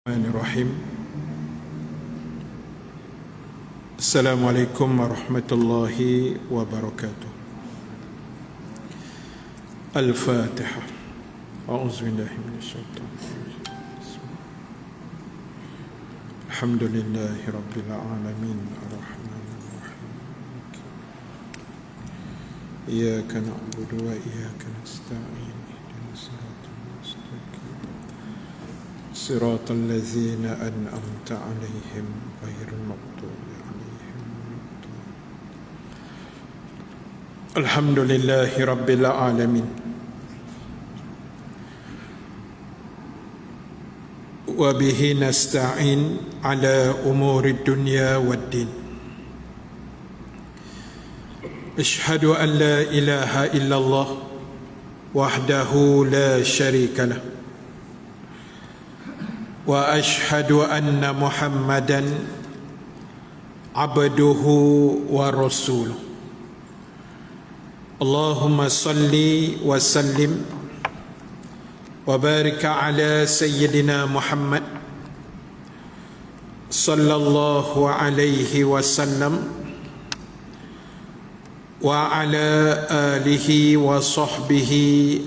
Bismillahirrahmanirrahim. Assalamualaikum warahmatullahi wabarakatuh. Al-Fatihah. A'udzubillahi minasyaitonir rajim. Alhamdulillahi rabbil alamin arrahmanir rahim. Iyyaka na'budu wa iyyaka nasta'in. صراط الذين أنعمت عليهم غير المغضوب عليهم ولا الضالين. الحمد لله رب العالمين وبه نستعين على أمور الدنيا والدين. أشهد أن لا إله إلا الله وحده لا شريك له وأشهد أن محمدًا عبده ورسوله. اللهم صل وسلم وبارك على سيدنا محمد صلى الله عليه وسلم وعلى آله وصحبه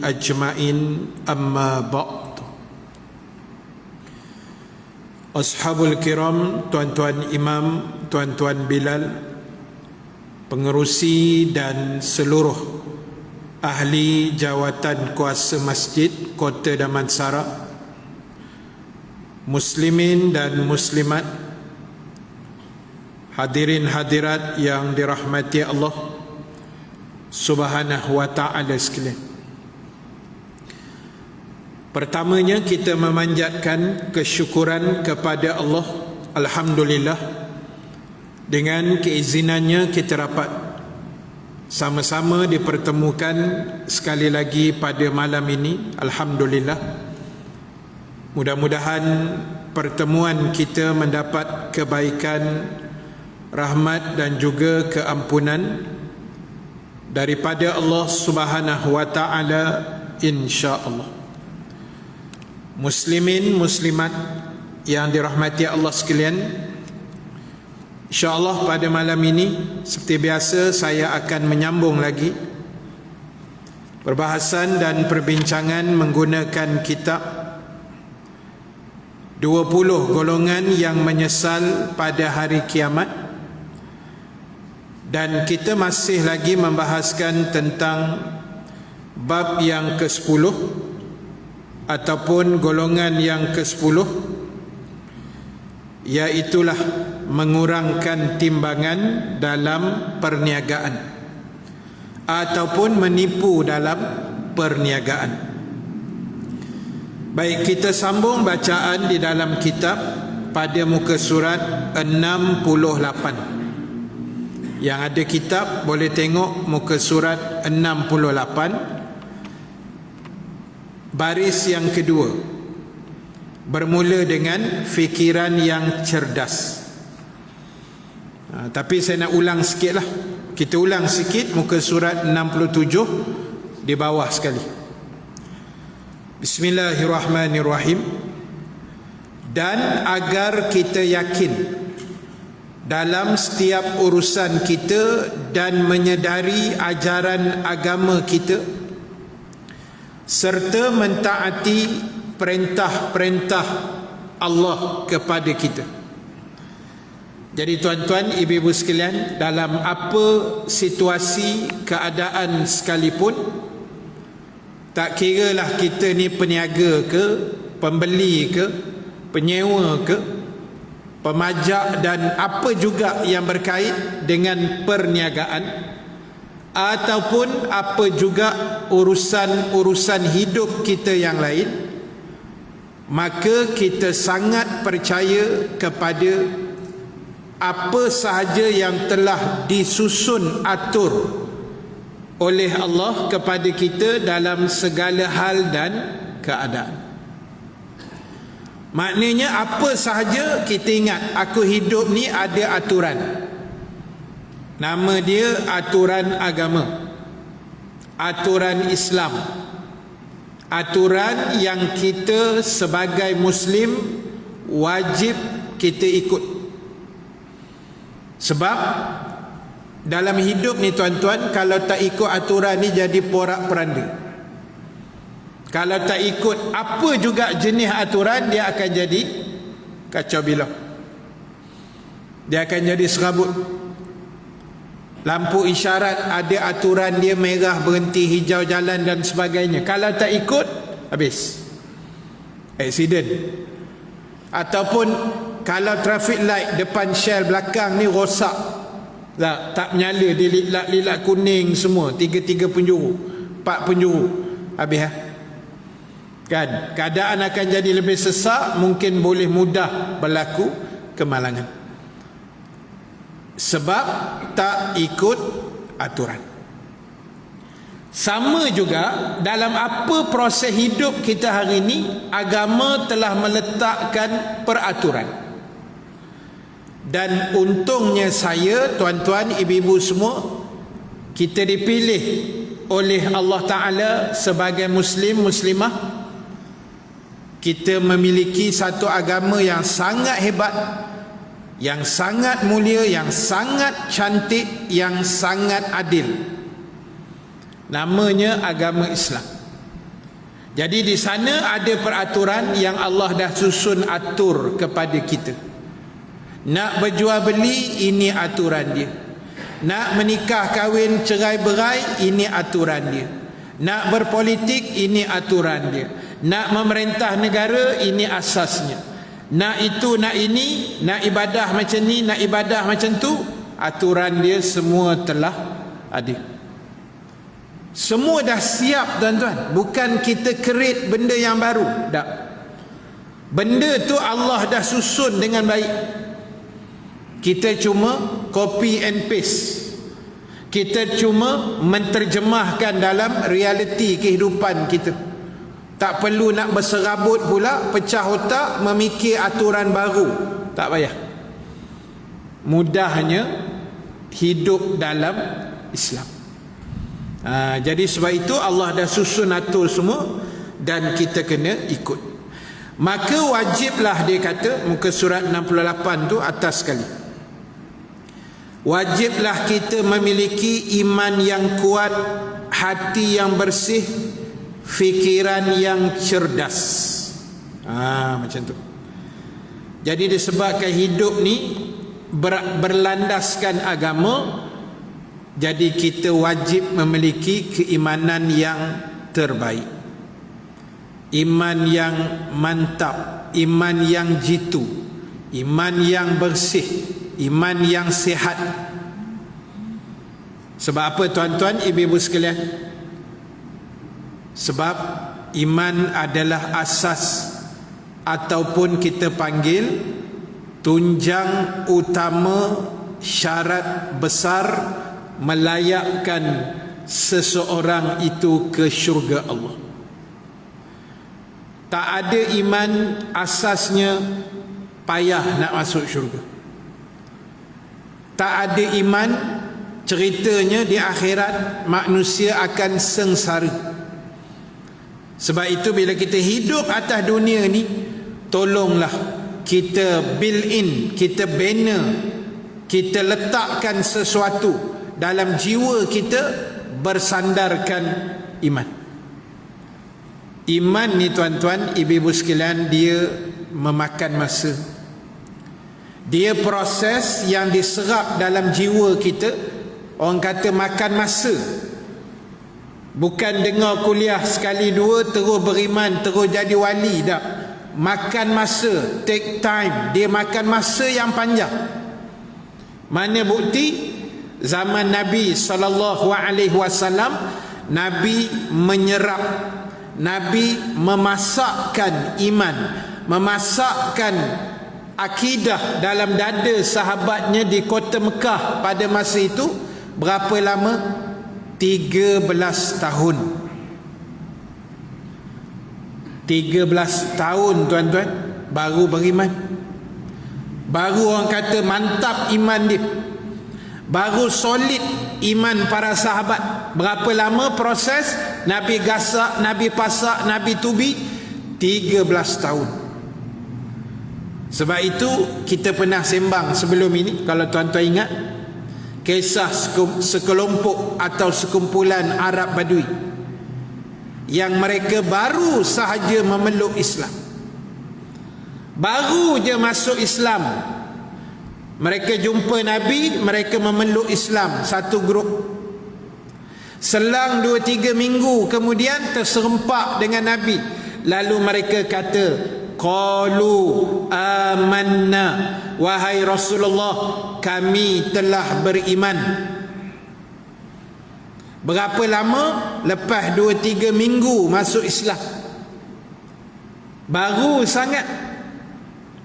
أجمعين. أما بعد. Ashabul kiram, tuan-tuan imam, tuan-tuan Bilal, pengerusi dan seluruh ahli jawatan kuasa masjid Kota Damansara, muslimin dan muslimat, hadirin hadirat yang dirahmati Allah Subhanahu wa ta'ala sekalian. Pertamanya kita memanjatkan kesyukuran kepada Allah. Alhamdulillah, dengan keizinannya kita dapat sama-sama dipertemukan sekali lagi pada malam ini. Alhamdulillah, mudah-mudahan pertemuan kita mendapat kebaikan, rahmat dan juga keampunan daripada Allah Subhanahu wa ta'ala, insya-Allah. Muslimin, muslimat yang dirahmati Allah sekalian, insya-Allah pada malam ini seperti biasa saya akan menyambung lagi perbahasan dan perbincangan menggunakan kitab 20 golongan yang menyesal pada hari kiamat, dan kita masih lagi membahaskan tentang bab yang ke-10 ataupun golongan yang ke-10, iaitulah mengurangkan timbangan dalam perniagaan ataupun menipu dalam perniagaan. Baik, kita sambung bacaan di dalam kitab pada muka surat 68. Yang ada kitab boleh tengok muka surat 68, baris yang kedua, bermula dengan fikiran yang cerdas. Tapi saya nak ulang sikit lah. Kita ulang sikit muka surat 67 di bawah sekali. Bismillahirrahmanirrahim. Dan agar kita yakin dalam setiap urusan kita dan menyedari ajaran agama kita, serta mentaati perintah-perintah Allah kepada kita. Jadi tuan-tuan, ibu-ibu sekalian, dalam apa situasi keadaan sekalipun, tak kiralah kita ni peniaga ke, pembeli ke, penyewa ke, pemajak dan apa juga yang berkait dengan perniagaan, ataupun apa juga urusan-urusan hidup kita yang lain, maka kita sangat percaya kepada apa sahaja yang telah disusun atur oleh Allah kepada kita dalam segala hal dan keadaan. Maknanya apa sahaja kita ingat, aku hidup ni ada aturan. Nama dia aturan agama, aturan Islam, aturan yang kita sebagai Muslim wajib kita ikut. Sebab dalam hidup ni tuan-tuan, kalau tak ikut aturan ni jadi porak-peranda. Kalau tak ikut apa juga jenis aturan, dia akan jadi kacau bilau. Dia akan jadi serabut. Lampu isyarat ada aturan dia, merah berhenti, hijau jalan dan sebagainya. Kalau tak ikut, habis. Aksiden. Ataupun kalau traffic light depan Shell belakang ni rosak, tak menyala, dia lilat kuning semua, 3 penjuru, 4 penjuru, habis kan? Keadaan akan jadi lebih sesak, mungkin boleh mudah berlaku kemalangan sebab tak ikut aturan. Sama juga dalam apa proses hidup kita hari ini, agama telah meletakkan peraturan. Dan untungnya saya, tuan-tuan, ibu-ibu semua, kita dipilih oleh Allah Ta'ala sebagai Muslim, Muslimah. Kita memiliki satu agama yang sangat hebat, yang sangat mulia, yang sangat cantik, yang sangat adil. Namanya agama Islam. Jadi di sana ada peraturan yang Allah dah susun atur kepada kita. Nak berjual beli, ini aturan dia. Nak menikah kahwin cerai berai, ini aturan dia. Nak berpolitik, ini aturan dia. Nak memerintah negara, ini asasnya. Nak itu, nak ini, nak ibadah macam ni, nak ibadah macam tu, aturan dia semua telah ada. Semua dah siap, tuan-tuan. Bukan kita create benda yang baru, tak. Benda tu Allah dah susun dengan baik. Kita cuma copy and paste. Kita cuma menterjemahkan dalam realiti kehidupan kita. Tak perlu nak berserabut pula, pecah otak, memikir aturan baru. Tak payah. Mudahnya hidup dalam Islam. Jadi sebab itu Allah dah susun atur semua dan kita kena ikut. Maka wajiblah, dia kata, muka surat 68 tu atas sekali. Wajiblah kita memiliki iman yang kuat, hati yang bersih, fikiran yang cerdas. Macam tu. Jadi disebabkan hidup ni berlandaskan agama, jadi kita wajib memiliki keimanan yang terbaik, iman yang mantap, iman yang jitu, iman yang bersih, iman yang sihat. Sebab apa, tuan-tuan, ibu-ibu sekalian? Sebab iman adalah asas ataupun kita panggil tunjang utama, syarat besar melayakkan seseorang itu ke syurga Allah. Tak ada iman asasnya payah nak masuk syurga. Tak ada iman ceritanya di akhirat manusia akan sengsara. Sebab itu bila kita hidup atas dunia ni, tolonglah kita build in, kita bina, kita letakkan sesuatu dalam jiwa kita bersandarkan iman. Iman ni, tuan-tuan, ibu-ibu sekalian, dia memakan masa. Dia proses yang diserap dalam jiwa kita. Orang kata makan masa. Bukan dengar kuliah sekali dua terus beriman, terus jadi wali, tak. Makan masa, take time. Dia makan masa yang panjang. Mana bukti? Zaman Nabi SAW, Nabi menyerap, Nabi memasakkan iman, memasakkan akidah dalam dada sahabatnya di kota Mekah pada masa itu. Berapa lama? 13 tahun. 13 tahun, tuan-tuan, baru beriman. Baru orang kata mantap iman dia, baru solid iman para sahabat. Berapa lama proses? Nabi gasak, Nabi pasak, Nabi tubi, 13 tahun. Sebab itu kita pernah sembang sebelum ini, kalau tuan-tuan ingat, kisah sekelompok atau sekumpulan Arab Badui yang mereka baru sahaja memeluk Islam, baru je masuk Islam. Mereka jumpa Nabi, mereka memeluk Islam, satu grup. Selang 2-3 minggu kemudian terserempak dengan Nabi. Lalu mereka kata, qalu amanna, wahai Rasulullah, kami telah beriman. Berapa lama? Lepas 2-3 minggu masuk Islam, baru sangat.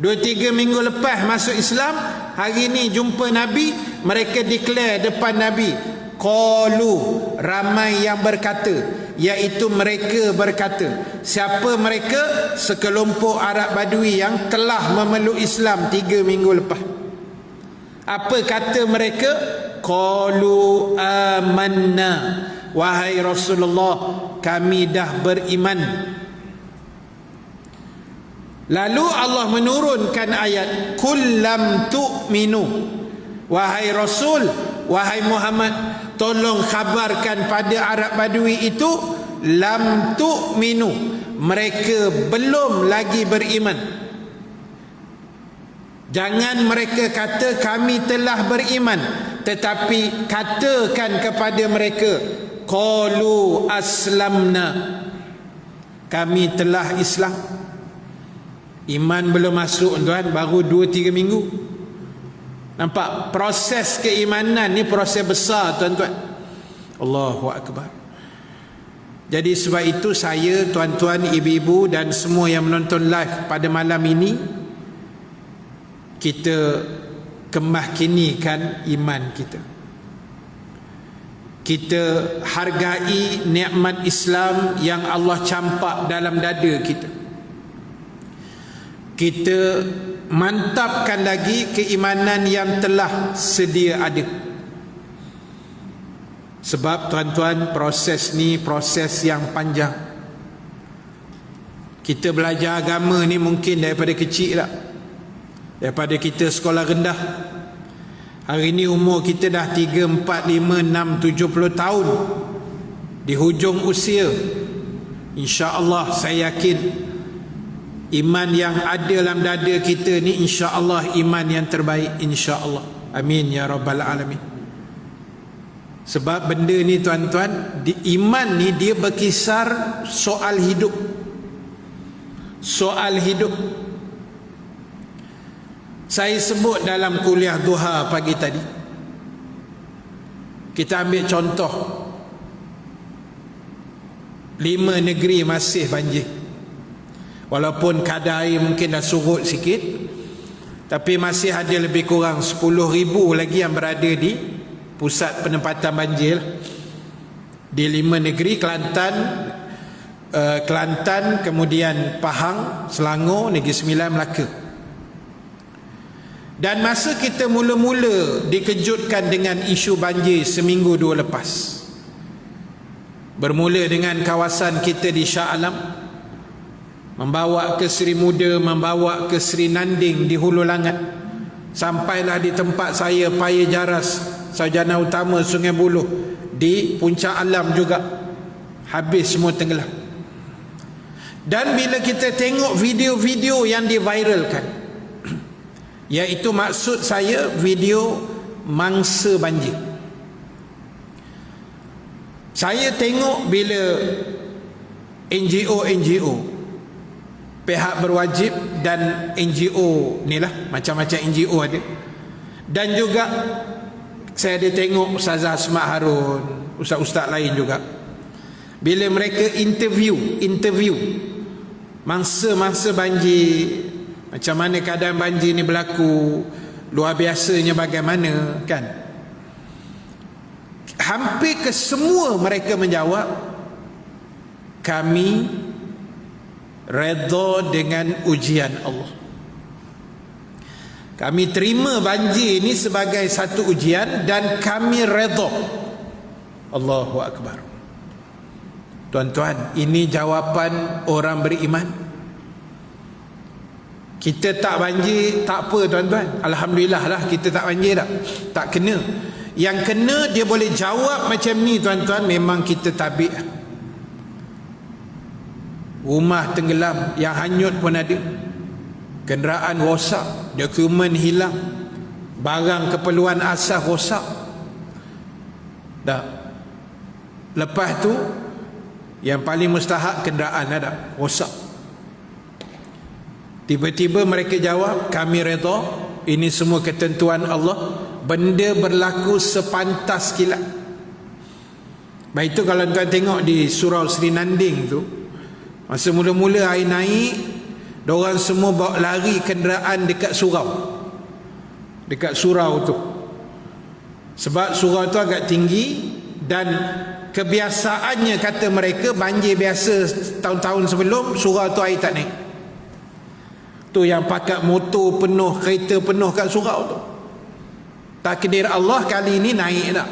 2-3 minggu lepas masuk Islam, hari ni jumpa Nabi, mereka declare depan Nabi, qalu, ramai yang berkata, iaitu mereka berkata. Siapa mereka? Sekelompok Arab Badui yang telah memeluk Islam 3 minggu lepas. Apa kata mereka? Qalu amanna, wahai Rasulullah, kami dah beriman. Lalu Allah menurunkan ayat, qul lam tu'minu, wahai Rasul, wahai Muhammad, tolong khabarkan pada Arab Badui itu, lam tu'minu, mereka belum lagi beriman. Jangan mereka kata kami telah beriman, tetapi katakan kepada mereka, qalu aslamna, kami telah Islam. Iman belum masuk tuan, baru 2-3 minggu. Nampak proses keimanan ni proses besar tuan-tuan. Allahu Akbar. Jadi sebab itu saya, tuan-tuan, ibu-ibu dan semua yang menonton live pada malam ini, kita kemahkinikan iman kita. Kita hargai nikmat Islam yang Allah campak dalam dada kita. Kita mantapkan lagi keimanan yang telah sedia ada. Sebab tuan-tuan, proses ni proses yang panjang. Kita belajar agama ni mungkin daripada kecil lah, daripada kita sekolah rendah. Hari ni umur kita dah 3, 4, 5, 6, 70 tahun. Di hujung usia, insya-Allah saya yakin iman yang ada dalam dada kita ni insya-Allah iman yang terbaik, insya-Allah. Amin ya rabbal alamin. Sebab benda ni tuan-tuan, iman ni dia berkisar soal hidup. Soal hidup. Saya sebut dalam kuliah duha pagi tadi. Kita ambil contoh 5 negeri masih banjir. Walaupun kadar air mungkin dah surut sikit, tapi masih ada lebih kurang 10,000 lagi yang berada di pusat penempatan banjir di 5 negeri: Kelantan, kemudian Pahang, Selangor, Negeri Sembilan, Melaka. Dan masa kita mula-mula dikejutkan dengan isu banjir seminggu 2 lepas, bermula dengan kawasan kita di Shah Alam, membawa ke Seri Muda, membawa ke Seri Nanding di Hulu Langat, sampailah di tempat saya, Paya Jaras, Sarjana Utama Sungai Buloh, di Puncak Alam juga, habis semua tenggelam. Dan bila kita tengok video-video yang diviralkan, iaitu maksud saya video mangsa banjir, saya tengok bila NGO, pihak berwajib dan NGO ni lah, macam-macam NGO ada, dan juga saya ada tengok Ustazah Asma Harun, ustaz-ustaz lain juga, bila mereka interview mangsa-mangsa banjir, macam mana keadaan banjir ni berlaku, luar biasanya bagaimana, kan. Hampir kesemua mereka menjawab, kami redha dengan ujian Allah. Kami terima banjir ini sebagai satu ujian dan kami redha. Allahu Akbar. Tuan-tuan, ini jawapan orang beriman. Kita tak banjir, tak apa tuan-tuan. Alhamdulillah lah kita tak banjir dah. Tak kena. Yang kena dia boleh jawab macam ni tuan-tuan, memang kita tabik. Rumah tenggelam, yang hanyut pun ada. Kenderaan rosak, dokumen hilang, barang keperluan asas rosak. Dah. Lepas tu yang paling mustahak, kenderaan ada rosak. Tiba-tiba mereka jawab, kami redha, ini semua ketentuan Allah, benda berlaku sepantas kilat. Baik itu kalau tuan tengok di surau Sri Nanding tu, masa mula-mula air naik, diorang semua bawa lari kenderaan dekat surau. Dekat surau tu. Sebab surau tu agak tinggi, dan kebiasaannya kata mereka, banjir biasa tahun-tahun sebelum, surau tu air tak naik. Tu yang pakat motor penuh, kereta penuh kat surau tu. Takdir Allah kali ini naik tak.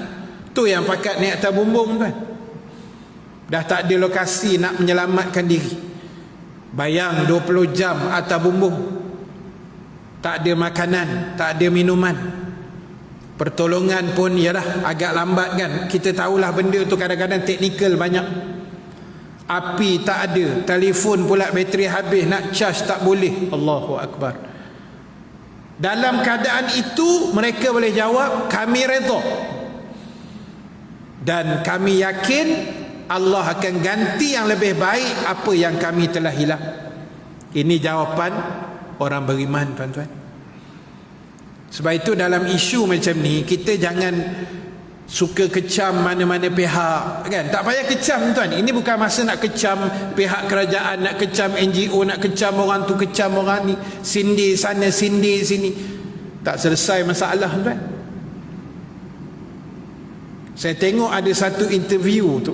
Tu yang pakat naik atas bumbung tuan. Dah tak ada lokasi nak menyelamatkan diri. Bayang 20 jam atas bumbung. Tak ada makanan, tak ada minuman. Pertolongan pun ialah agak lambat kan. Kita tahulah benda tu kadang-kadang teknikal banyak. Api tak ada, telefon pula bateri habis, nak charge tak boleh. Allahu Akbar. Dalam keadaan itu mereka boleh jawab, kami redha, dan kami yakin Allah akan ganti yang lebih baik apa yang kami telah hilang. Ini jawapan orang beriman tuan-tuan. Sebab itu dalam isu macam ni, kita jangan suka kecam mana-mana pihak kan. Tak payah kecam tuan. Ini bukan masa nak kecam pihak kerajaan, nak kecam NGO, nak kecam orang tu, kecam orang ni, sindir sana, sindir sini. Tak selesai masalah tuan. Saya tengok ada satu interview tu,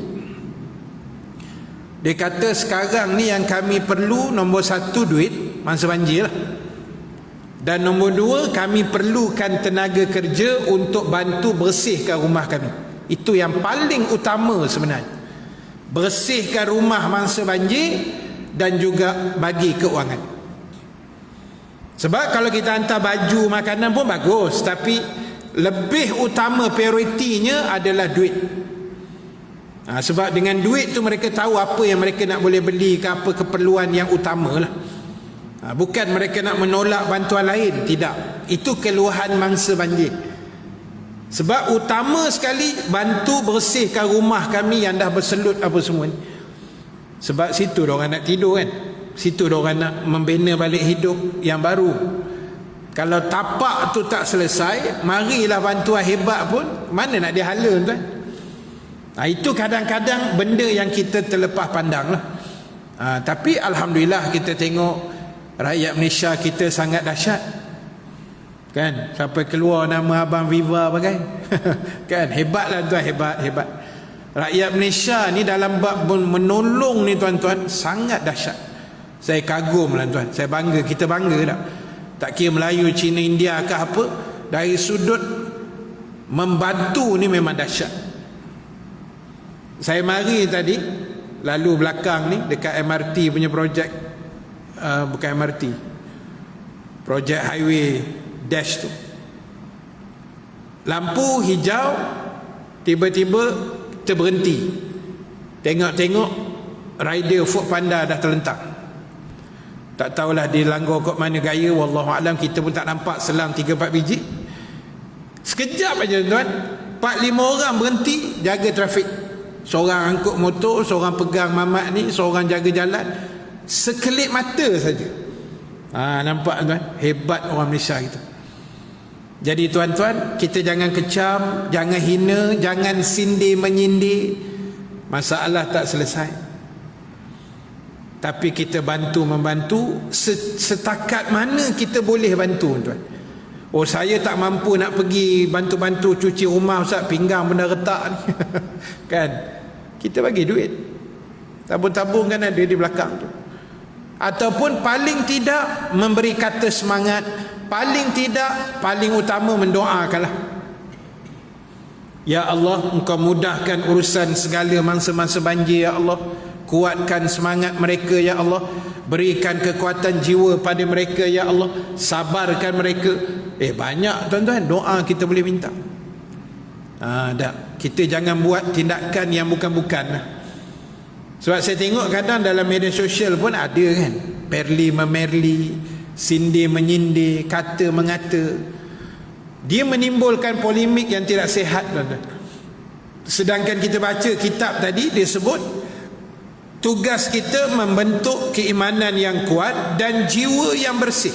dia kata sekarang ni yang kami perlu, nombor satu duit masa banjir lah. Dan nombor dua, kami perlukan tenaga kerja untuk bantu bersihkan rumah kami. Itu yang paling utama sebenarnya. Bersihkan rumah masa banjir dan juga bagi keuangan. Sebab kalau kita hantar baju, makanan pun bagus, tapi lebih utama prioritinya adalah duit. Sebab dengan duit tu mereka tahu apa yang mereka nak boleh beli ke, apa keperluan yang utama lah. Bukan mereka nak menolak bantuan lain, tidak. Itu keluhan mangsa banjir. Sebab utama sekali bantu bersihkan rumah kami yang dah berselut apa semua ni. Sebab situ diorang nak tidur kan. Situ diorang nak membina balik hidup yang baru. Kalau tapak tu tak selesai, marilah bantuan hebat pun, mana nak dihala tuan. Itu kadang-kadang benda yang kita terlepas pandang lah. Tapi Alhamdulillah kita tengok rakyat Malaysia kita sangat dahsyat kan, sampai keluar nama Abang Viva bagai kan, hebatlah tuan, hebat. Rakyat Malaysia ni dalam bab menolong ni tuan-tuan sangat dahsyat. Saya kagum lah tuan, saya bangga, kita bangga tak kira Melayu, Cina, India ke apa, dari sudut membantu ni memang dahsyat. Saya mari tadi lalu belakang ni dekat MRT punya projek, bukan MRT, projek highway dash tu, lampu hijau, tiba-tiba terberhenti. Tengok-tengok rider Food Panda dah terlentak. Tak tahulah dia langgar kot mana gaya, wallahualam, kita pun tak nampak, selang 3-4 biji. Sekejap aja tuan, 4-5 orang berhenti jaga trafik. Seorang angkut motor, seorang pegang mamat ni, seorang jaga jalan. Sekelip mata saja. Nampak tuan, hebat orang Malaysia kita. Jadi tuan-tuan, kita jangan kecam, jangan hina, jangan sindir menyindir. Masalah tak selesai. Tapi kita membantu setakat mana kita boleh bantu tuan. Oh, saya tak mampu nak pergi bantu-bantu cuci rumah Ustaz, pinggang benda retak ni. Kan? Kita bagi duit. Tabung-tabung kan ada di belakang tu. Ataupun paling tidak memberi kata semangat, paling tidak, paling utama mendoakanlah. Ya Allah, Engkau mudahkan urusan segala mangsa-mangsa banjir ya Allah. Kuatkan semangat mereka ya Allah. berikan kekuatan jiwa pada mereka ya Allah, sabarkan mereka. Banyak tuan-tuan doa kita boleh minta. Kita jangan buat tindakan yang bukan-bukan. Sebab saya tengok kadang dalam media sosial pun ada kan, perli memerli, sindir menyindir, kata mengata. Dia menimbulkan polemik yang tidak sihat, tuan-tuan. Sedangkan kita baca kitab tadi, dia sebut tugas kita membentuk keimanan yang kuat dan jiwa yang bersih,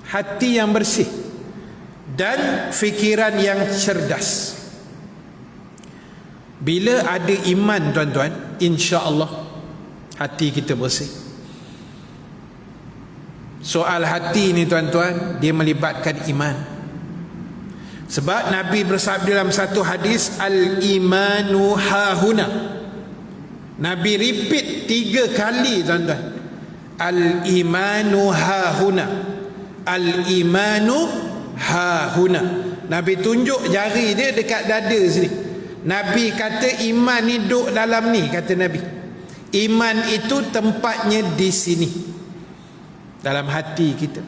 hati yang bersih dan fikiran yang cerdas. Bila ada iman, tuan-tuan, insya-Allah hati kita bersih. Soal hati ni, tuan-tuan, dia melibatkan iman. Sebab Nabi bersabda dalam satu hadis, al-imanu hahuna. Nabi repeat 3 kali, tuan-tuan. Al-imanu hahuna. Al-imanu hahuna. Nabi tunjuk jari dia dekat dada sini. Nabi kata iman ni duduk dalam ni, kata Nabi. Iman itu tempatnya di sini, dalam hati kita.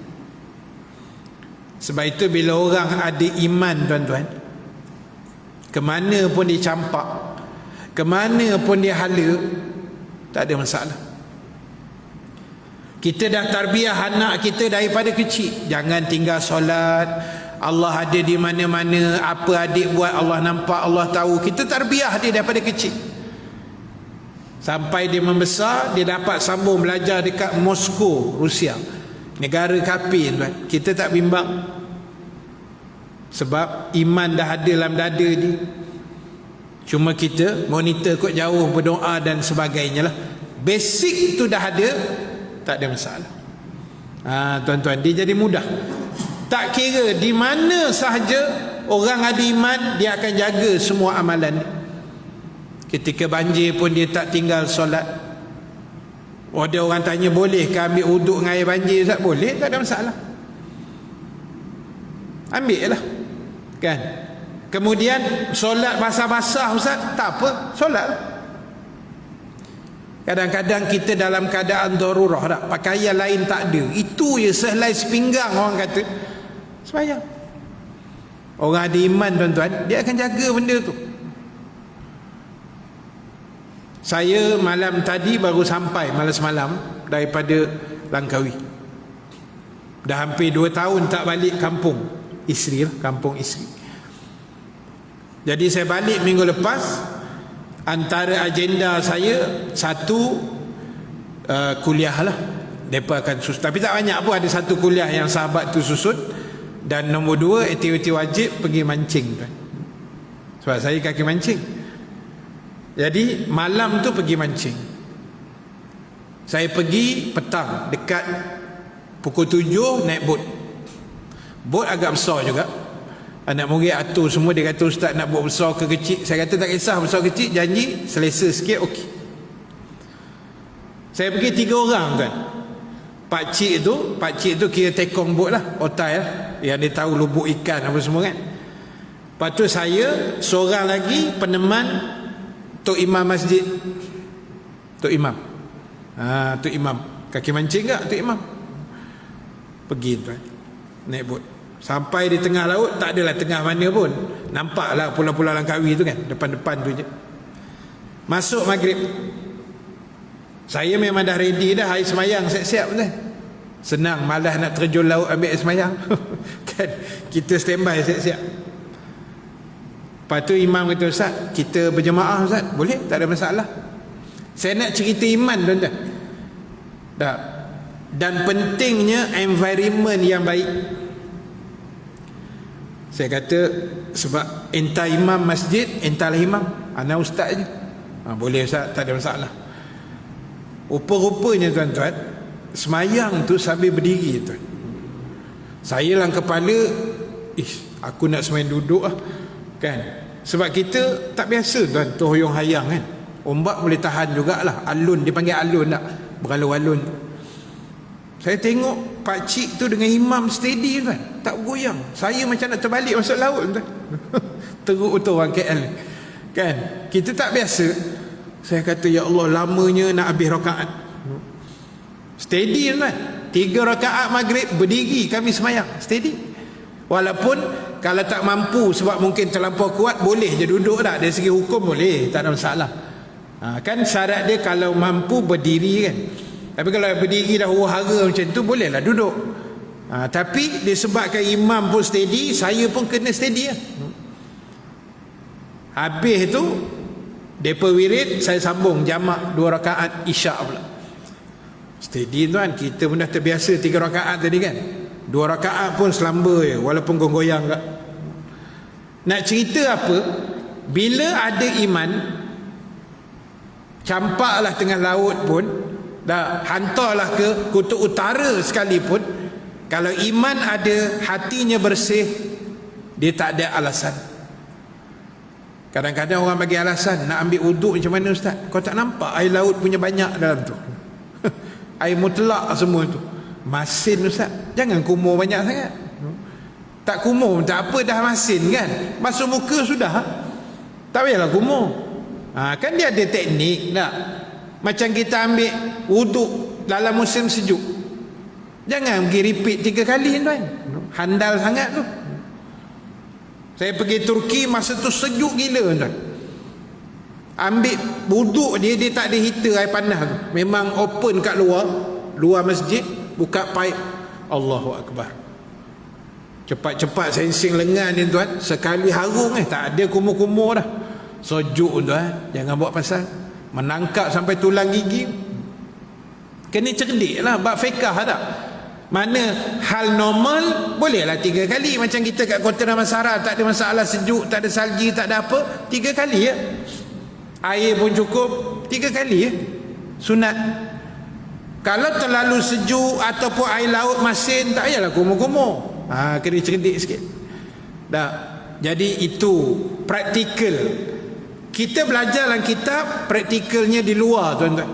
Sebab itu bila orang ada iman, tuan-tuan, kemana pun dia campak, kemana pun dia hala, tak ada masalah. Kita dah tarbiyah anak kita daripada kecil, jangan tinggal solat, Allah ada di mana-mana, apa adik buat Allah nampak, Allah tahu. Kita tarbiyah dia daripada kecil sampai dia membesar, dia dapat sambung belajar dekat Moskow, Rusia, negara kafir, tuan. Kita tak bimbang, sebab iman dah ada dalam dada dia. Cuma kita monitor kot jauh, berdoa dan sebagainya lah. Basic tu dah ada, tak ada masalah. Tuan-tuan, dia jadi mudah. Tak kira di mana sahaja orang ada iman, dia akan jaga semua amalan dia. Ketika banjir pun dia tak tinggal solat. Ada orang tanya, boleh ke ambil uduk dengan air banjir, Ustaz? Boleh, tak ada masalah. Ambil lah, kan? Kemudian solat basah-basah, Ustaz, tak apa, solat lah. Kadang-kadang kita dalam keadaan darurah tak, pakaian lain tak ada, itu je sehelai sepinggang, orang kata sembahyang. Orang ada iman, tuan-tuan, dia akan jaga benda tu. Saya malam tadi baru sampai, malam semalam, daripada Langkawi. Dah hampir 2 tahun tak balik kampung isteri lah, kampung isteri. Jadi saya balik minggu lepas. Antara agenda saya, satu kuliah lah, mereka akan susun, tapi tak banyak pun, ada satu kuliah yang sahabat tu susun. Dan nombor 2, aktiviti wajib pergi mancing, kan? Sebab saya kaki mancing. Jadi malam tu pergi mancing. Saya pergi petang, dekat pukul 7 naik bot. Bot agak besar juga. Anak murid atur semua, dia kata, Ustaz nak buat besar ke kecil? Saya kata tak kisah, besar kecil, janji selesa sikit, okey. Saya pergi 3 orang, kan. Pakcik tu kira tekong bot lah, otai lah, yang dia tahu lubuk ikan apa semua, kan. Lepas tu saya seorang lagi peneman Tok Imam masjid. Tok Imam, Tok Imam kaki mancing tak, Tok Imam? Pergi, tuan, naik bot sampai di tengah laut. Tak adalah tengah mana pun, nampaklah pulau-pulau Langkawi tu, kan, depan-depan tu je. Masuk maghrib, saya memang dah ready dah, air semayang siap-siap, kan. Senang, malas nak terjun laut ambil air semayang. Kan, kita standby siap-siap. Lepas tu imam kata, Ustaz, kita berjemaah, Ustaz? Boleh, tak ada masalah. Saya nak cerita iman, tuan-tuan. Dan pentingnya environment yang baik. Saya kata, sebab entah imam masjid, entahlah imam, anak ustaz je. Boleh, Ustaz, tak ada masalah. Rupa-rupanya, tuan-tuan, semayang tu sambil berdiri, tuan. Saya lah kepala, aku nak semayang duduk lah, kan. Sebab kita tak biasa, tuan, terhuyung hayang, kan. Ombak boleh tahan jugalah. Alun, dia panggil alun tak, beralun-alun. Saya tengok pakcik tu dengan imam steady, tuan, tak bergoyang. Saya macam nak terbalik masuk laut, tuan. Teruk betul orang KL, kan. Kita tak biasa. Saya kata, ya Allah, lamanya nak habis rakaat. Steady tuan. 3 rakaat maghrib berdiri kami semayang. Steady. Walaupun kalau tak mampu sebab mungkin terlampau kuat, boleh je duduk tak. Dari segi hukum boleh, tak ada masalah. Kan syarat dia kalau mampu berdiri kan. Tapi kalau berdiri dah huru-hara macam tu, bolehlah duduk. Tapi disebabkan imam pun steady, saya pun kena steady lah. Habis tu depa wirid, saya sambung jamak 2 rakaat isyak pula. Steady tuan, kita pun dah terbiasa 3 rakaat tadi kan. 2 rakaat pun selamba je, walaupun goyang tak. Nak cerita apa? Bila ada iman, campaklah tengah laut pun, dah hantarlah ke kutub utara sekalipun, kalau iman ada, hatinya bersih, dia tak ada alasan. Kadang-kadang orang bagi alasan, nak ambil uduk macam mana ustaz? Kau tak nampak air laut punya banyak dalam tu? Air mutlak semua tu. Masin ustaz, jangan kumur banyak sangat. Tak kumur tak apa, dah masin kan, masuk muka sudah, tak payahlah kumur. Kan dia ada teknik tak? Macam kita ambil wuduk dalam musim sejuk, jangan pergi repeat 3 kali tuan, handal sangat tu. Saya pergi Turki masa tu sejuk gila tuan. Ambil wuduk dia tak ada heater air panas tu, memang open kat luar masjid, buka pipe. Allahu Akbar. Cepat-cepat sensing lengan ni tuan, sekali harung tak ada kumur-kumur dah. Sejuk tuan, jangan buat pasal menangkap sampai tulang gigi. Kena cerdik lah, bab fiqah tak. Mana hal normal bolehlah 3 kali. Macam kita kat Kota Damansara, tak ada masalah, sejuk, tak ada salji, tak ada apa, 3 kali ya. Air pun cukup, 3 kali ya, sunat. Kalau terlalu sejuk ataupun air laut masin, tak payahlah kumur-kumur. Kena cerdik sikit dah. Jadi itu praktikal. Kita belajar dalam kitab, praktikalnya di luar tuan-tuan.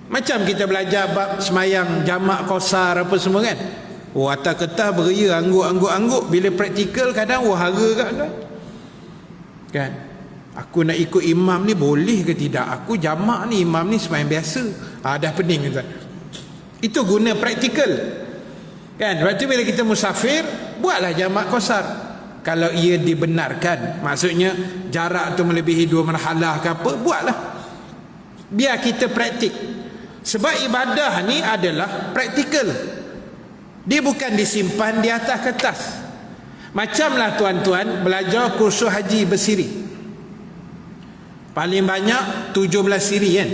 Macam kita belajar bab semayang jamak qasar apa semua kan. Atas kertas beria angguk-angguk. Bila praktikal kadang wahara kat tuan kan. Aku nak ikut imam ni boleh ke tidak? Aku jamak ni, imam ni semayang biasa. Dah pening tuan. Itu guna praktikal kan. Sebab tu bila kita musafir, buatlah jamak qasar kalau ia dibenarkan. Maksudnya jarak tu melebihi 2 marhalah ke apa, buatlah. Biar kita praktik. Sebab ibadah ni adalah praktikal. Dia bukan disimpan di atas kertas. Macamlah tuan-tuan belajar kursus haji bersiri. Paling banyak 17 siri kan.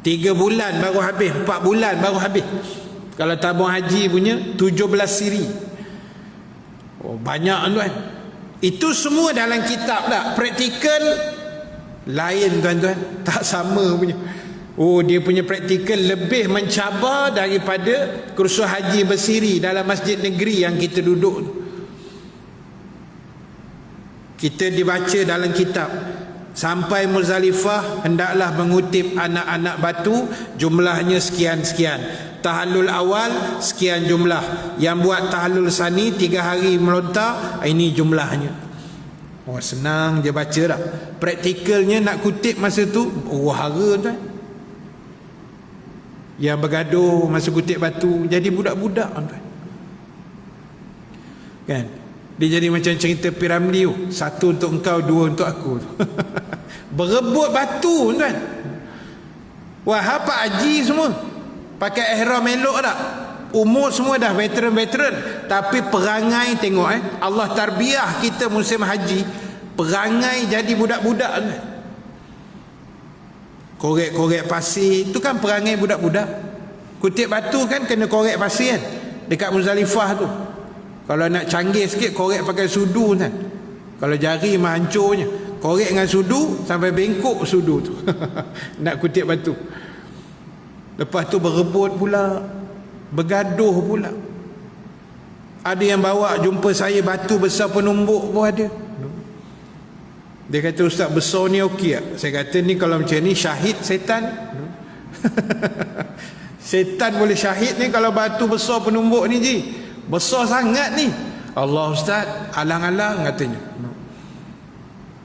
3 bulan baru habis, 4 bulan baru habis. Kalau tabung haji punya 17 siri. Banyak tuan. Itu semua dalam kitab tak. Praktikal lain tuan-tuan, tak sama punya. Dia punya praktikal lebih mencabar daripada kursus haji bersiri dalam masjid negeri yang kita duduk. Kita dibaca dalam kitab, sampai Muzdalifah hendaklah mengutip anak-anak batu, jumlahnya sekian-sekian. Tahallul awal sekian jumlah. Yang buat tahallul sani 3 hari melontar, ini jumlahnya. Senang je baca dah. Praktikalnya nak kutip masa tu wahara tuan. Yang bergaduh masa kutip batu jadi budak-budak tuan. Kan? Dia jadi macam cerita piramidi tu. 1 untuk engkau, 2 untuk aku. Berebut batu tuan. Wah, Pak Haji semua pakai ihram elok tak? Umur semua dah veteran-veteran, tapi perangai tengok Allah tarbiyah kita musim haji, perangai jadi budak-budak tuan. Korek-korek pasir tu kan perangai budak-budak. Kutip batu kan kena korek pasir kan, dekat Muzdalifah tu. Kalau nak canggih sikit, korek pakai sudu kan. Kalau jari mah hancurnya. Korek dengan sudu sampai bengkok sudu tu. Nak kutip batu. Lepas tu berebut pula, bergaduh pula. Ada yang bawa jumpa saya batu besar penumbuk pun ada. Dia kata, ustaz besar ni okey tak? Saya kata ni kalau macam ni syahid setan. Setan boleh syahid ni kalau batu besar penumbuk ni ji. Besar sangat ni. Allah ustaz, alang-alang katanya.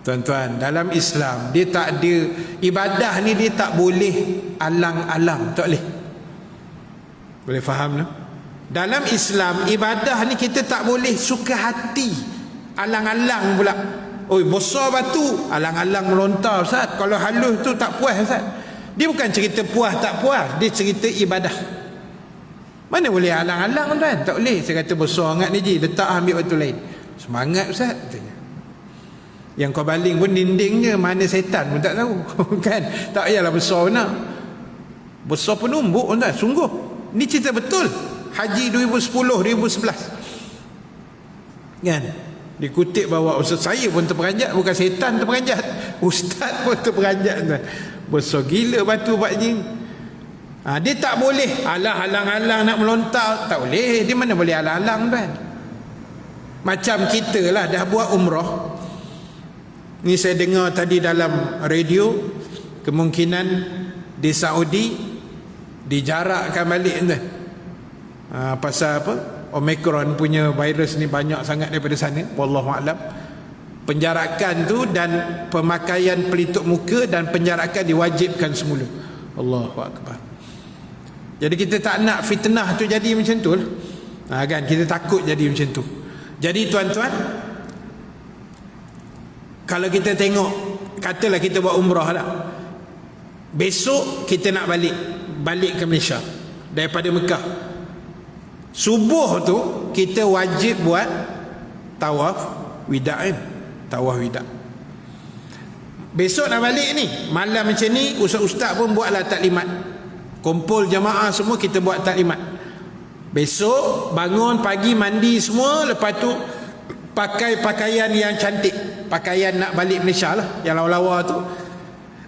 Tuan-tuan, dalam Islam dia tak ada, ibadah ni dia tak boleh alang-alang, tak boleh. Boleh faham no? Dalam Islam, ibadah ni kita tak boleh suka hati, alang-alang pula. Oi, besar batu, alang-alang melontar Ustaz. Kalau halus tu tak puas Ustaz. Dia bukan cerita puas tak puas, dia cerita ibadah. Mana boleh alang-alang tuan? Tak boleh. Saya kata besar sangat ni Ji, letak ambil batu lain. Semangat Ustaz katanya. Yang kau baling pun dindingnya, mana setan pun tak tahu. Kan? Tak payahlah besar benar. Besar penumbuk tuan, sungguh. Ni cerita betul. Haji 2010, 2011. Kan? Dikutip bahawa ustaz saya pun terperanjat, bukan setan terperanjat, ustaz pun terperanjat tuan. Besar gila batu Pak Ji. Dia tak boleh halang-halang nak melontar, tak boleh. Dia mana boleh halang-halang tuan. Macam kita lah dah buat umrah. Ni saya dengar tadi dalam radio, kemungkinan di Saudi dijarakkan balik tuan. Pasal apa? Omicron punya virus ni banyak sangat daripada sana, wallahu a'lam. Penjarakan tu dan pemakaian pelitup muka dan penjarakan diwajibkan semula. Allahu akbar. Jadi kita tak nak fitnah tu jadi macam tu lah. Kan kita takut jadi macam tu. Jadi tuan-tuan, kalau kita tengok, katalah kita buat umrah lah, besok kita nak balik ke Malaysia daripada Mekah. Subuh tu kita wajib buat tawaf wida', tawaf wida'. Besok nak balik ni, malam macam ni, ustaz-ustaz pun buatlah taklimat. Kumpul jamaah semua, kita buat taklimat. Besok bangun pagi, mandi semua, lepas tu pakai pakaian yang cantik, pakaian nak balik Malaysia lah, yang lawa-lawa tu.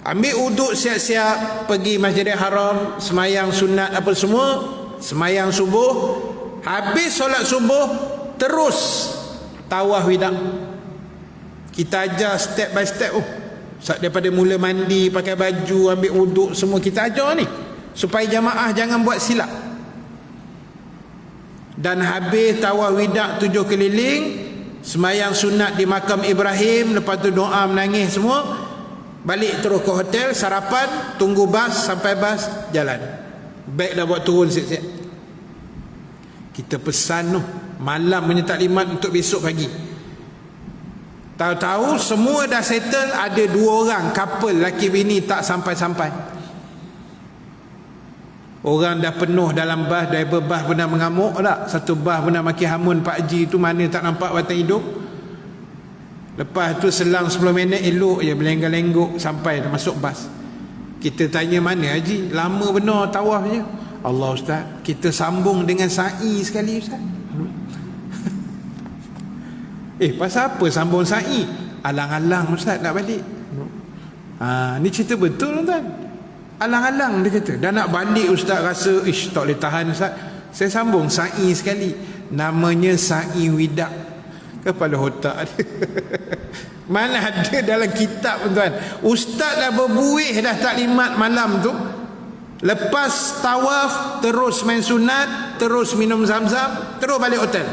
Ambil uduk siap-siap, pergi Masjidil Haram, semayang sunat apa semua, semayang subuh. Habis solat subuh, terus tawaf wida'. Kita ajar step by step. Daripada mula mandi, pakai baju, ambil uduk, semua kita ajar ni, supaya jamaah jangan buat silap. Dan habis tawaf wida' 7 keliling, semayang sunat di makam Ibrahim, lepas tu doa menangis semua, balik terus ke hotel, sarapan, tunggu bas, sampai bas jalan. Beg dah buat turun siap-siap. Kita pesan malam punya taklimat untuk besok pagi. Tahu-tahu semua dah settle, ada 2 orang couple laki bini tak sampai-sampai. Orang dah penuh dalam bas, driver bas pun dah mengamuk tak? Satu bas pun dah maki hamun Pak Haji tu, mana tak nampak batang hidung. Lepas tu selang 10 minit elok je berlenggak-lenggok sampai dah masuk bas. Kita tanya, mana Haji? Lama benar tawaf je. Allah Ustaz, kita sambung dengan sa'i sekali Ustaz. Pasal apa sambung sa'i? Alang-alang Ustaz nak balik. Ni cerita betul tuan. Alang-alang dia kata. Dah nak balik Ustaz rasa, tak boleh tahan Ustaz, saya sambung sa'i sekali. Namanya sa'i wida'. Kepala otak dia. Mana ada dalam kitab tuan. Ustaz dah berbuih dah taklimat malam tu. Lepas tawaf, terus main sunat, terus minum zam-zam, terus balik hotel.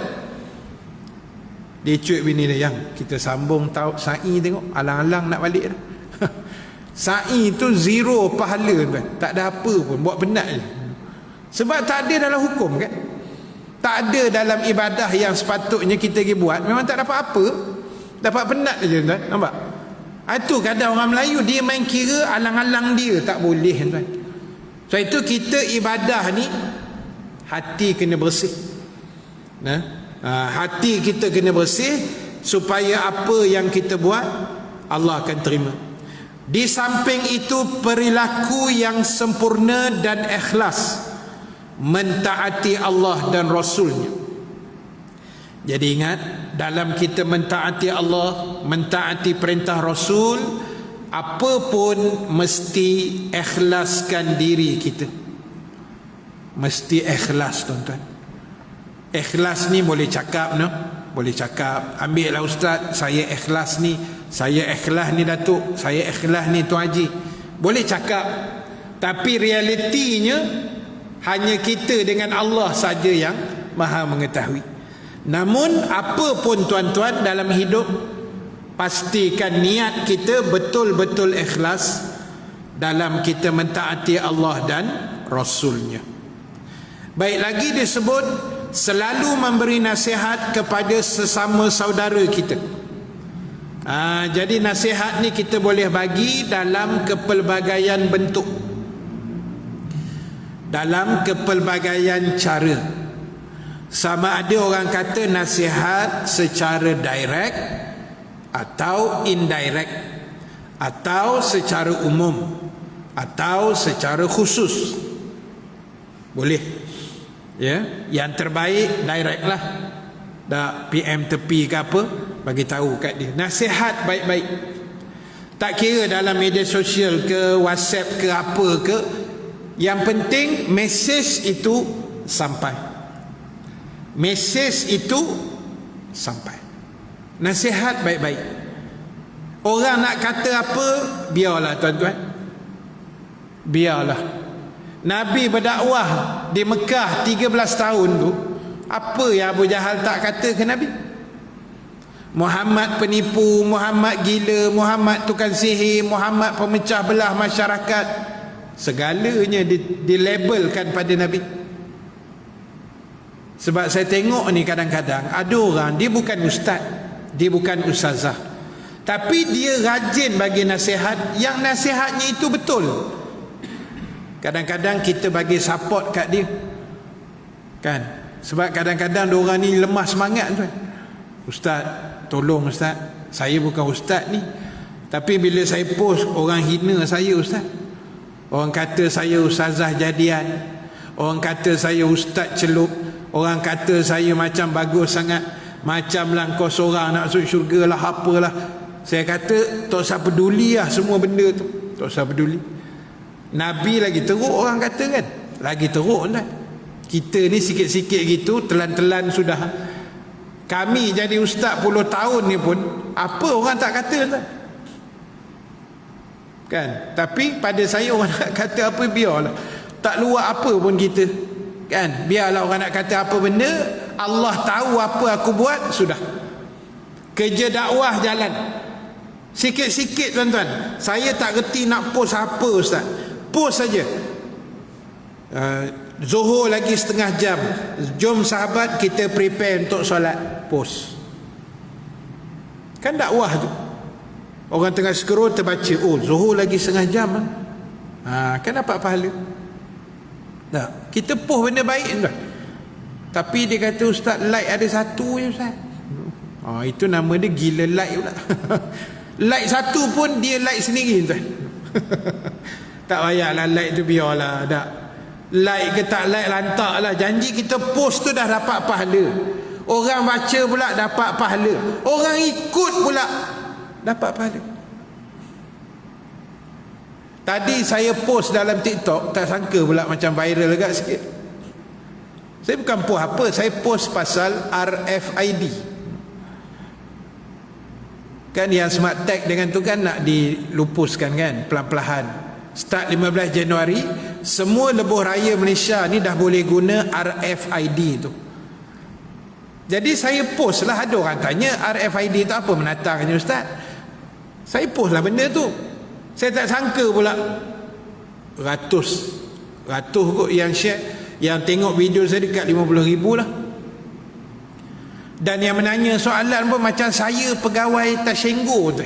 Dia cuik bini dia, yang kita sambung sa'i tengok, alang-alang nak balik dah. Sa'i tu zero pahala tuan. Tak ada apa pun, buat penat je. Sebab tak ada dalam hukum kan. Tak ada dalam ibadah yang sepatutnya kita pergi buat, memang tak dapat apa. Dapat penat je tuan, nampak? Itu kadang orang Melayu, dia main kira alang-alang dia, tak boleh tuan. So itu kita ibadah ni, hati kena bersih. Hati kita kena bersih, supaya apa yang kita buat Allah akan terima. Di samping itu, perilaku yang sempurna dan ikhlas mentaati Allah dan Rasulnya. Jadi ingat, dalam kita mentaati Allah, mentaati perintah Rasul, apa pun mesti ikhlaskan diri kita. Mesti ikhlas tuan-tuan. Ikhlas ni boleh cakap boleh cakap, ambil lah Ustaz, saya ikhlas ni, saya ikhlas ni Datuk, saya ikhlas ni Tuan Haji. Boleh cakap, tapi realitinya hanya kita dengan Allah saja yang Maha mengetahui. Namun apa pun tuan-tuan dalam hidup, pastikan niat kita betul-betul ikhlas dalam kita mentaati Allah dan Rasulnya. Baik lagi disebut selalu memberi nasihat kepada sesama saudara kita. Jadi nasihat ni kita boleh bagi dalam kepelbagaian bentuk, dalam kepelbagaian cara. Sama ada orang kata nasihat secara direct atau indirect, atau secara umum, atau secara khusus. Boleh. Ya, yang terbaik direct lah. Dah PM tepi ke apa, bagi tahu kat dia. Nasihat baik-baik. Tak kira dalam media sosial ke, WhatsApp ke apa ke, yang penting mesej itu sampai. Mesej itu sampai. Nasihat baik-baik. Orang nak kata apa, biarlah tuan-tuan. Biarlah. Nabi berdakwah di Mekah 13 tahun tu, apa yang Abu Jahal tak kata ke Nabi? Muhammad penipu, Muhammad gila, Muhammad tukang sihir, Muhammad pemecah belah masyarakat. Segalanya dilabelkan pada Nabi. Sebab saya tengok ni kadang-kadang ada orang, dia bukan ustaz, dia bukan ustazah, tapi dia rajin bagi nasihat yang nasihatnya itu betul. Kadang-kadang kita bagi support kat dia, kan? Sebab kadang-kadang diorang ni lemah semangat tuan. Ustaz, tolong ustaz, saya bukan ustaz ni, tapi bila saya post, orang hina saya ustaz. Orang kata saya ustazah jadian, orang kata saya ustaz celup, orang kata saya macam bagus sangat, macam lah kau seorang nak masuk syurga lah, apalah. Saya kata tak usah peduli lah semua benda tu, tak usah peduli. Nabi lagi teruk orang kata kan, lagi teruk kan. Kita ni sikit-sikit gitu, telan-telan sudah. Kami jadi ustaz puluh tahun ni pun, apa orang tak kata kan? Tapi pada saya orang nak kata apa, biarlah. Tak luar apa pun kita, kan? Biarlah orang nak kata apa benda, Allah tahu apa aku buat, sudah. Kerja dakwah jalan. Sikit-sikit tuan-tuan. Saya tak reti nak post apa ustaz. Post saja. Zuhur lagi setengah jam, jom sahabat kita prepare untuk solat, post. Kan dakwah tu. Orang tengah scroll terbaca, oh zuhur lagi setengah jam kan dapat pahala. Nah, kita post benda baik tuan. Tapi dia kata ustaz, like ada satu je ustaz. Itu nama dia gila like pula. Like satu pun dia like sendiri tuan. Tak payahlah like tu, biarlah. Tak like ke tak like, lantak lah. Janji kita post tu dah dapat pahala, orang baca pula dapat pahala, orang ikut pula dapat pahala. Tadi saya post dalam TikTok, tak sangka pula macam viral agak sikit. Saya bukan post apa, saya post pasal RFID. Kan yang smart tag dengan tu kan nak dilupuskan kan, pelan-pelan. Start 15 Januari, semua lebuh raya Malaysia ni dah boleh guna RFID tu. Jadi saya post lah, ada orang tanya RFID tu apa, menatangnya ustaz. Saya post lah benda tu. Saya tak sangka pula ratus kot yang share, yang tengok video saya dekat 50,000 lah. Dan yang menanya soalan pun macam saya pegawai Tashenggo tu.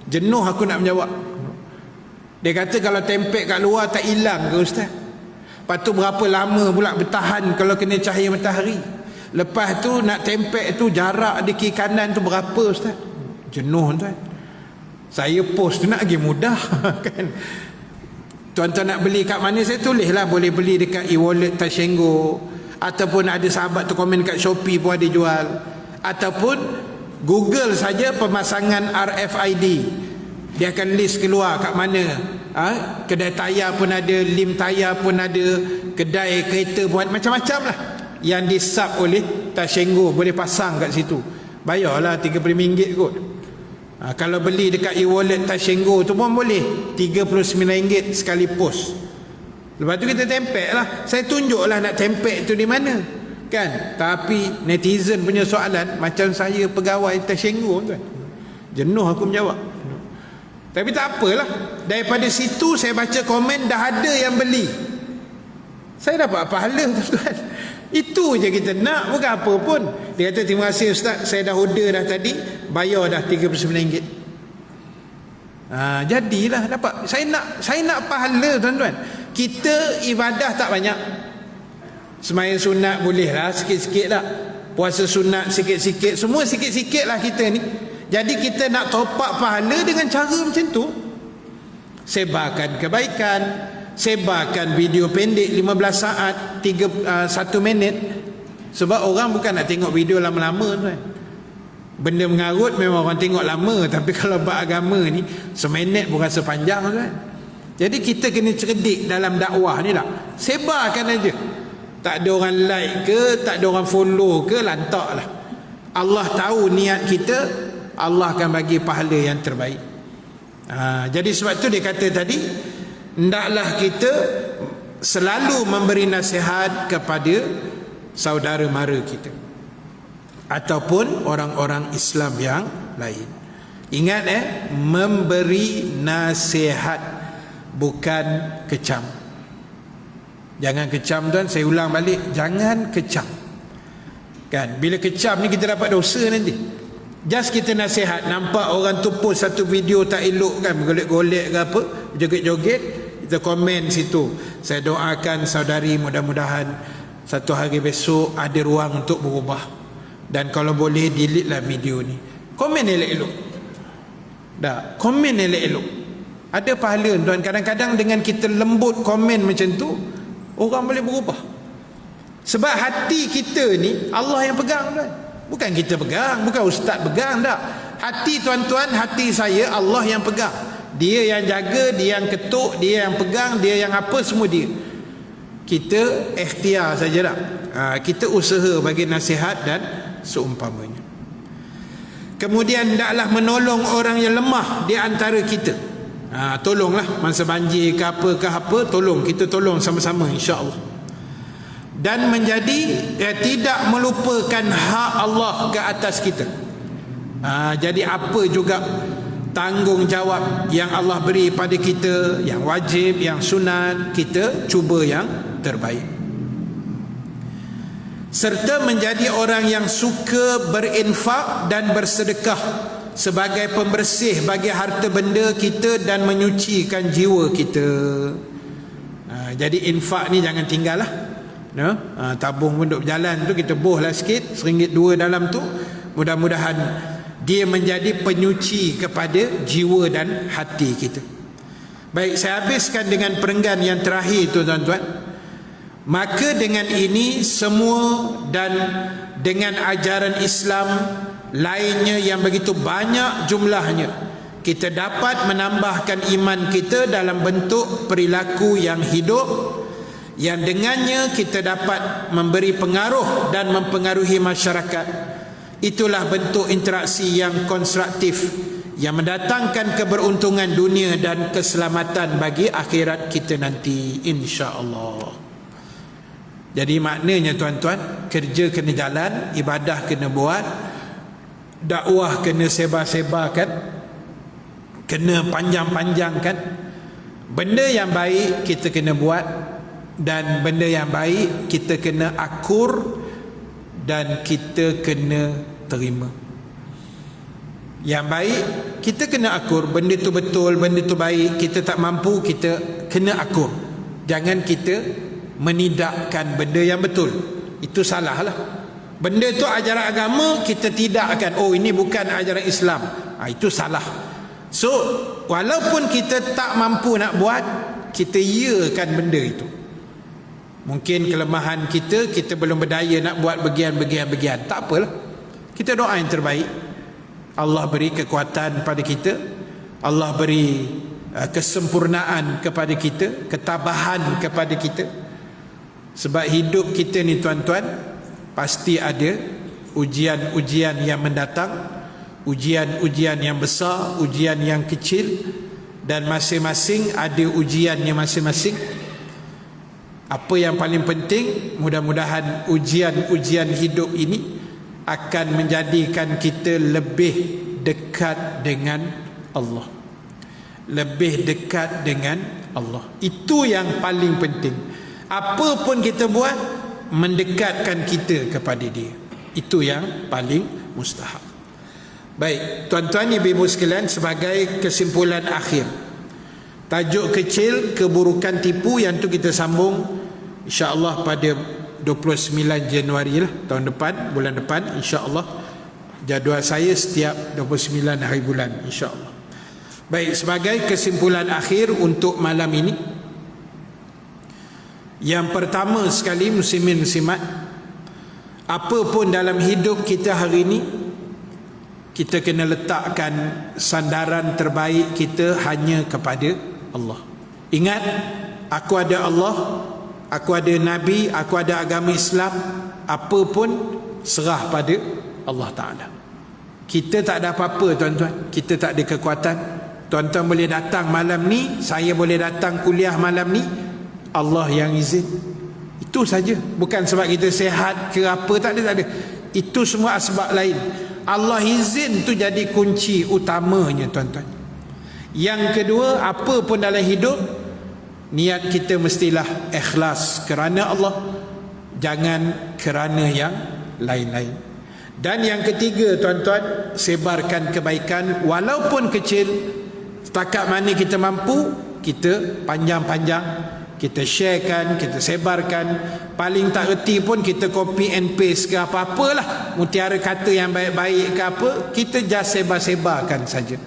Jenuh aku nak menjawab. Dia kata kalau tempek kat luar tak hilang ke ustaz? Lepas tu berapa lama pula bertahan kalau kena cahaya matahari? Lepas tu nak tempek tu jarak di kiri kanan tu berapa ustaz? Jenuh tuan. Saya post tu nak lagi mudah kan. Tuan-tuan nak beli kat mana, saya tulis lah, boleh beli dekat e-wallet Tashenggo, ataupun ada sahabat tu komen kat Shopee pun ada jual, ataupun Google saja pemasangan RFID, dia akan list keluar kat mana. Kedai tayar pun ada, lim tayar pun ada, kedai kereta buat macam-macam lah yang disub oleh Tashenggo, boleh pasang kat situ. Bayarlah RM30 kot. Kalau beli dekat e-wallet Tashenggo tu pun boleh RM39 sekali post. Lepas tu kita tempek lah. Saya tunjuk lah nak tempek tu di mana kan. Tapi netizen punya soalan macam saya pegawai Tashenggo tu, jenuh aku menjawab. Tapi tak apalah, daripada situ saya baca komen dah ada yang beli. Saya dapat pahala tuan-tuan. Itu je kita nak, bukan apa pun. Dia kata terima kasih ustaz, saya dah order dah tadi, bayar dah RM39. Jadilah dapat. Saya nak pahala tuan-tuan. Kita ibadah tak banyak. Sembahyang sunat boleh lah sikit-sikit lah. Puasa sunat sikit-sikit. Semua sikit-sikit lah kita ni. Jadi kita nak topak pahala dengan cara macam tu. Sebarkan kebaikan, sebarkan video pendek 15 saat 1 minit. Sebab orang bukan nak tengok video lama-lama tuan. Benda mengarut memang orang tengok lama, tapi kalau bab agama ni seminit pun rasa panjang tuan. Jadi kita kena cerdik dalam dakwah ni tak. Sebarkan aja. Tak ada orang like ke, tak ada orang follow ke, lantaklah. Allah tahu niat kita, Allah akan bagi pahala yang terbaik. Jadi sebab tu dia kata tadi, hendaklah kita selalu memberi nasihat kepada saudara mara kita ataupun orang-orang Islam yang lain. Ingat memberi nasihat, bukan kecam. Jangan kecam tuan, saya ulang balik, jangan kecam. Kan, bila kecam ni kita dapat dosa nanti. Just kita nasihat, nampak orang tu post satu video tak elok kan, golek-golek ke apa, joget-joget, kita komen situ. Saya doakan saudari mudah-mudahan satu hari besok ada ruang untuk berubah. Dan kalau boleh delete lah video ni. Komen elok-elok. Dah, komen elok-elok. Ada pahala tuan. Kadang-kadang dengan kita lembut komen macam tu, orang boleh berubah. Sebab hati kita ni Allah yang pegang tuan. Bukan kita pegang, bukan ustaz pegang, tak. Hati tuan-tuan, hati saya Allah yang pegang. Dia yang jaga, dia yang ketuk, dia yang pegang, dia yang apa, semua dia. Kita ikhtiar saja tak. Kita usaha bagi nasihat dan seumpamanya. Kemudian hendaklah menolong orang yang lemah di antara kita. Tolonglah masa banjir ke apa, tolong, kita tolong sama-sama insya-Allah. Dan menjadi tidak melupakan hak Allah ke atas kita. Jadi apa juga tanggungjawab yang Allah beri pada kita, yang wajib, yang sunat, kita cuba yang terbaik. Serta menjadi orang yang suka berinfak dan bersedekah sebagai pembersih bagi harta benda kita dan menyucikan jiwa kita. Jadi infak ni jangan tinggal lah. Tabung pun duk berjalan tu, kita bohlah sikit, RM1 2 dalam tu. Mudah-mudahan dia menjadi penyuci kepada jiwa dan hati kita. Baik, saya habiskan dengan perenggan yang terakhir tu tuan-tuan. Maka dengan ini semua dan dengan ajaran Islam lainnya yang begitu banyak jumlahnya, kita dapat menambahkan iman kita dalam bentuk perilaku yang hidup, yang dengannya kita dapat memberi pengaruh dan mempengaruhi masyarakat. Itulah bentuk interaksi yang konstruktif yang mendatangkan keberuntungan dunia dan keselamatan bagi akhirat kita nanti, insya-Allah. Jadi maknanya tuan-tuan, kerja kena jalan, ibadah kena buat, dakwah kena sebar-sebarkan, kena panjang-panjangkan. Benda yang baik kita kena buat, dan benda yang baik kita kena akur dan kita kena terima. Yang baik kita kena akur, benda tu betul, benda tu baik, kita tak mampu, kita kena akur. Jangan kita menidakkan benda yang betul. Itu salah lah. Benda tu ajaran agama, kita tidakkan, oh ini bukan ajaran Islam, itu salah. So walaupun kita tak mampu nak buat, kita iakan benda itu. Mungkin kelemahan kita, kita belum berdaya nak buat bagian-bagian, tak apalah, kita doa yang terbaik. Allah beri kekuatan pada kita, Allah beri kesempurnaan kepada kita, ketabahan kepada kita. Sebab hidup kita ni tuan-tuan, pasti ada ujian-ujian yang mendatang, ujian-ujian yang besar, ujian yang kecil, dan masing-masing ada ujiannya masing-masing. Apa yang paling penting, mudah-mudahan ujian-ujian hidup ini akan menjadikan kita lebih dekat dengan Allah, lebih dekat dengan Allah. Itu yang paling penting. apa pun kita buat mendekatkan kita kepada dia. Itu yang paling mustahab. Baik, tuan-tuan ibu-ibu sekalian, sebagai kesimpulan akhir, tajuk kecil keburukan tipu, yang tu kita sambung insya-Allah pada 29 Januari lah, tahun depan, bulan depan insya-Allah. Jadual saya setiap 29 hari bulan insya-Allah. Baik, sebagai kesimpulan akhir untuk malam ini, yang pertama sekali, muslimin muslimat, apa pun dalam hidup kita hari ini, kita kena letakkan sandaran terbaik kita hanya kepada Allah. Ingat, aku ada Allah, aku ada Nabi, aku ada agama Islam. Apa pun serah pada Allah Ta'ala. Kita tak ada apa-apa tuan-tuan, kita tak ada kekuatan. Tuan-tuan boleh datang malam ni, saya boleh datang kuliah malam ni, Allah yang izin. Itu saja. Bukan sebab kita sihat ke apa, tak ada. Itu semua asbab lain. Allah izin tu jadi kunci utamanya tuan-tuan. Yang kedua, apa pun dalam hidup, niat kita mestilah ikhlas kerana Allah, jangan kerana yang lain-lain. Dan yang ketiga tuan-tuan, sebarkan kebaikan walaupun kecil. Setakat mana kita mampu, kita panjang-panjang, kita sharekan, kita sebarkan. Paling tak reti pun kita copy and paste ke apa-apalah, mutiara kata yang baik-baik ke apa, kita just sebar-sebarkan saja.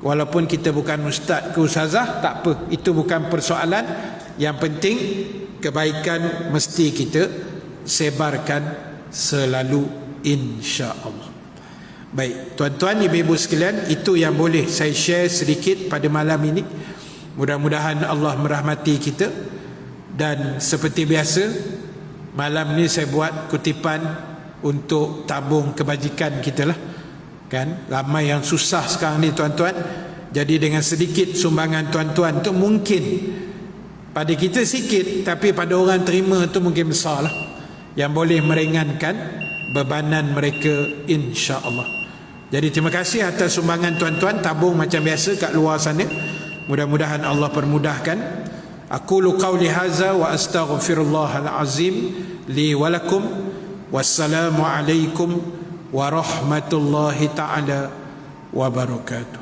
Walaupun kita bukan ustaz ke ustazah, tak apa, itu bukan persoalan. Yang penting kebaikan mesti kita sebarkan selalu, insya-Allah. Baik, tuan-tuan ibu-ibu sekalian, itu yang boleh saya share sedikit pada malam ini. Mudah-mudahan Allah merahmati kita. Dan seperti biasa, malam ni saya buat kutipan untuk tabung kebajikan kita lah. Kan, ramai yang susah sekarang ni tuan-tuan. Jadi dengan sedikit sumbangan tuan-tuan tu, mungkin pada kita sikit, tapi pada orang terima tu mungkin besar lah, yang boleh meringankan bebanan mereka, insya-Allah. Jadi terima kasih atas sumbangan tuan-tuan. Tabung macam biasa kat luar sana. Mudah-mudahan Allah permudahkan. Aqulu qawli hadza wa astaghfirullahal azim li wa lakum. Wassalamu alaikum warahmatullahi taala wabarakatuh.